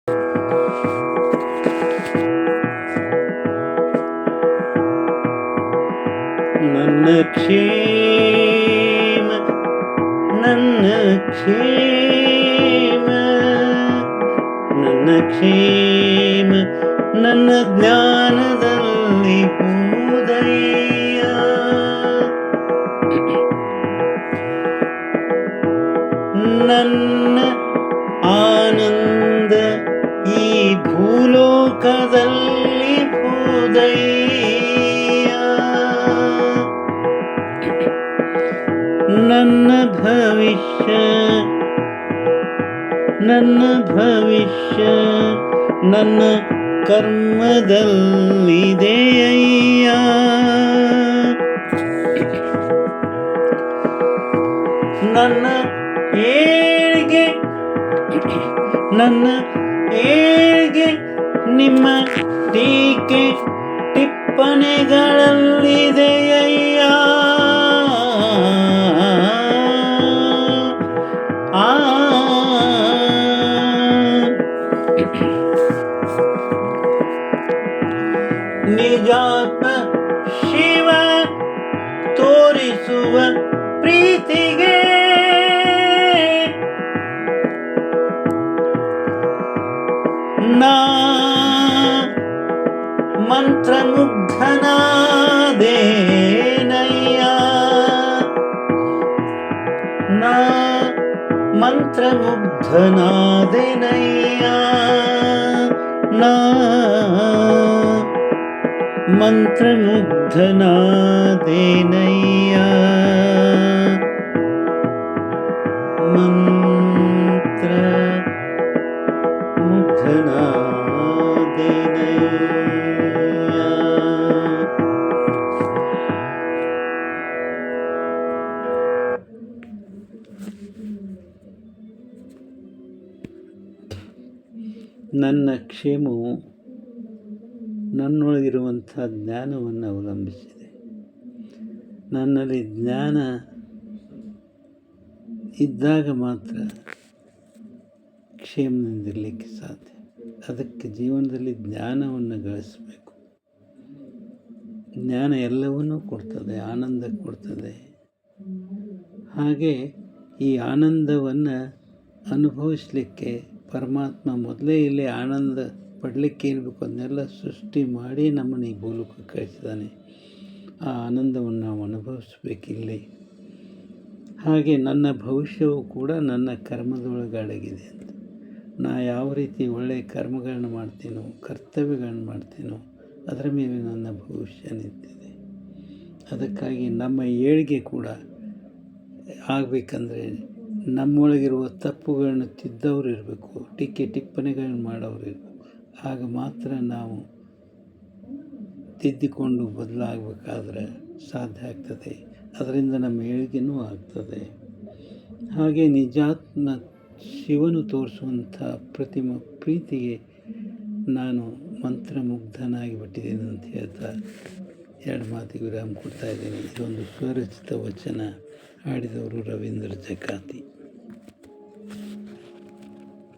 ನನ್ನ ಕ್ಷೇಮ ನನ್ನ ಕ್ಷೇಮ ನನ್ನ ಕ್ಷೇಮ ನನ್ನ ಜ್ಞಾನದಲ್ಲಿ ಉದಯ ನನ್ನ ಆನಂದ ಈ ಭೂಲೋಕದಲ್ಲಿ ಉದಯ ನನ್ನ ಭವಿಷ್ಯ ನನ್ನ ಕರ್ಮದಲ್ಲಿದೆ ಅಯ್ಯ. ನನ್ನ ಏಳ್ಗೆ ನಿಮ್ಮ ಟೀಕೆ ಟಿಪ್ಪಣಿಗಳಲ್ಲಿದೆ ಅಯ್ಯ. ನಿಜಾತ್ಮ ಶಿವ ತೋರಿಸುವ ಪ್ರೀತಿಗೆ ನಾ ಮಂತ್ರಮುಗ್ಧನಾದೇನಯ್ಯ. ನಾ ಮಂತ್ರಮುಗ್ಧನಾದೇನಯ್ಯ. ನಾ ಮಂತ್ರಮುಗ್ಧನಾದೇನಯ್ಯ. ಮಂತ್ರಮುಗ್ಧನಾದೇನಯ್ಯ. ನನ್ನ ಕ್ಷೇಮವು ನನ್ನೊಳಗಿರುವಂಥ ಜ್ಞಾನವನ್ನು ಅವಲಂಬಿಸಿದೆ. ನನ್ನಲ್ಲಿ ಜ್ಞಾನ ಇದ್ದಾಗ ಮಾತ್ರ ಕ್ಷೇಮದಿಂದಿರಲಿಕ್ಕೆ ಸಾಧ್ಯ. ಅದಕ್ಕೆ ಜೀವನದಲ್ಲಿ ಜ್ಞಾನವನ್ನು ಗಳಿಸಬೇಕು. ಜ್ಞಾನ ಎಲ್ಲವನ್ನೂ ಕೊಡ್ತದೆ, ಆನಂದ ಕೊಡ್ತದೆ. ಹಾಗೆ ಈ ಆನಂದವನ್ನು ಅನುಭವಿಸಲಿಕ್ಕೆ ಪರಮಾತ್ಮ ಮೊದಲೇ ಇಲ್ಲಿ ಆನಂದ ಪಡಲಿಕ್ಕೆ ಇರಬೇಕು ಅದನ್ನೆಲ್ಲ ಸೃಷ್ಟಿ ಮಾಡಿ ನಮ್ಮನ್ನು ಈ ಭೂಲೋಕಕ್ಕೆ ಕಳಿಸಿದ್ದಾನೆ. ಆ ಆನಂದವನ್ನು ನಾವು ಅನುಭವಿಸ್ಬೇಕಿಲ್ಲಿ. ಹಾಗೆ ನನ್ನ ಭವಿಷ್ಯವು ಕೂಡ ನನ್ನ ಕರ್ಮದೊಳಗೆ ಅಡಗಿದೆ ಅಂತ. ನಾ ಯಾವ ರೀತಿ ಒಳ್ಳೆಯ ಕರ್ಮಗಳನ್ನ ಮಾಡ್ತೀನೋ, ಕರ್ತವ್ಯಗಳನ್ನ ಮಾಡ್ತೀನೋ, ಅದರ ಮೇಲೆ ನನ್ನ ಭವಿಷ್ಯ ನಿಂತಿದೆ. ಅದಕ್ಕಾಗಿ ನಮ್ಮ ಏಳಿಗೆ ಕೂಡ ಆಗಬೇಕಂದ್ರೆ ನಮ್ಮೊಳಗಿರುವ ತಪ್ಪುಗಳನ್ನ ತಿದ್ದವರು ಇರಬೇಕು, ಟೀಕೆ ಟಿಪ್ಪಣಿಗಳನ್ನ ಮಾಡೋರು ಇರಬೇಕು. ಆಗ ಮಾತ್ರ ನಾವು ತಿದ್ದಿಕೊಂಡು ಬದಲಾಗಬೇಕಾದ್ರೆ ಸಾಧ್ಯ ಆಗ್ತದೆ. ಅದರಿಂದ ನಮ್ಮ ಏಳಿಗೆನೂ ಆಗ್ತದೆ. ಹಾಗೆ ನಿಜಾತ್ಮ ಶಿವನು ತೋರಿಸುವಂಥ ಪ್ರೀತಿಗೆ ನಾನು ಮಂತ್ರಮುಗ್ಧನಾಗಿ ಬಿಟ್ಟಿದ್ದೇನೆ ಅಂತ ಹೇಳ್ತಾ ಎರಡು ಮಾತಿಗೆ ವಿರಾಮ ಕೊಡ್ತಾಯಿದ್ದೀನಿ. ಇದೊಂದು ಸ್ವರಚಿತ ವಚನ. ಹಾಡಿದವರು ರವೀಂದ್ರ ಜಕಾತಿ.